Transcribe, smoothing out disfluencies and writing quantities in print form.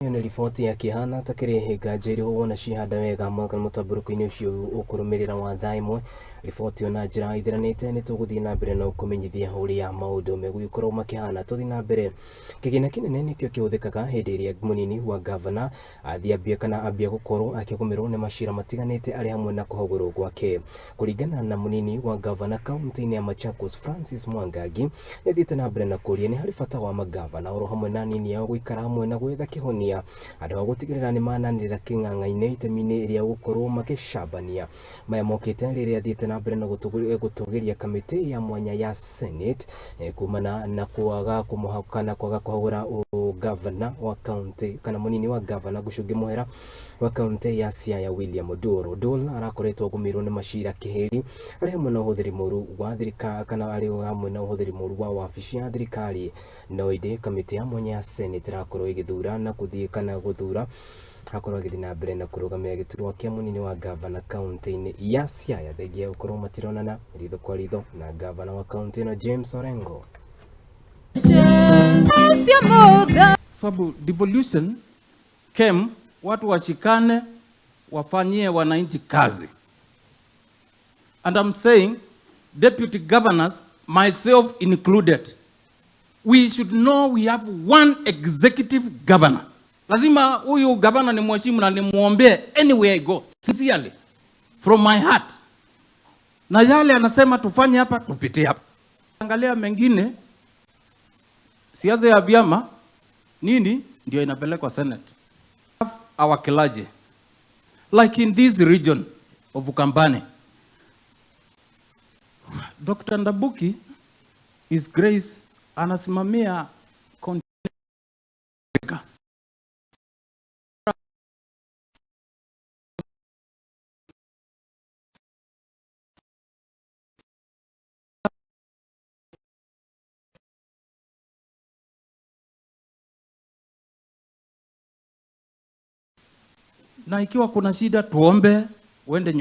Hiyo ni riboti ya kihana takirehinga njĩrĩho wona cihanda wega mwaka mũtamburuko-inĩ ũcio ũkũrũmĩrĩra wa thaa ĩmwe. Riboti ona njĩra ithiranĩte nĩ tũgũthiĩ na mbere na kũmenyithia ũrĩa maũndũ megũgĩkorwo makĩhana. Tũthiĩ na mbere, kĩgĩna kĩnene nĩkĩo kĩhũthĩkaga hĩndĩ ĩrĩa mũnini wa gavana ambia gũkorwo akĩgũmĩrwo nĩ macira matiganĩte arĩ hamwe na kũhagũrwo gwake. Kũringana na mũnini wa gavana kaunti-inĩ ya Machakos Francis Mwangangi, nĩ athiĩte na mbere na kũria nĩ harĩ bata wa magavana oro hamwe na anini ao gũikara hamwe na gwetha kĩhonia andũ a gũtigĩrĩra nĩ mananĩrĩra kĩng'ang'a-inĩ itemi-inĩ rĩa gũkorwo magĩcambania. Maya mokĩte rĩrĩa athiĩte na mbere na gũtũgĩria kamĩtĩ ya mwanya ya Senate kumana na kwaga kũhagũra gavana wa kaunti kana mũnini wa gavana Gutugirio mũhera wa kaunti ya Siaya William Odoro. Odoro arakoretwo agũmĩirwo nĩ macira kĩhĩri arĩ hamwe na ũhũthĩri mũru wa thirikari kana arĩ hamwe na ũhũthĩri mũru wa wabici ya thirikari. No ĩndĩ kamĩtĩ ya mwanya ya Senate ĩrakorwo ĩgĩthura na gũthiĩ kana gũthura akorwo agĩthiĩ na mbere na kũrũgamĩrĩra gĩturwa kĩa mũnini wa gavana kaunti-inĩ ya Siaya thengia ya gũkorwo matironana ritho kwa ritho na gavana wa kaunti ĩno James Orengo. Sababu devolution came, watu washikane wafanyie wananchi kazi. And I'm saying, deputy governors, myself included, we should know we have one executive governor. Lazima huyu governor ni mheshimu na nimuombe anywhere I go, sincerely, from my heart. Na yale anasema tufanye hapa, tupitie hapa. Angalia mengine, siasa ya vyama, nini, ndio inapelekwa Senate. Our clergy, like in this region of Ukambani, Dr. Ndabuki, His Grace, anasimamia na ikiwa kuna shida tuombe uende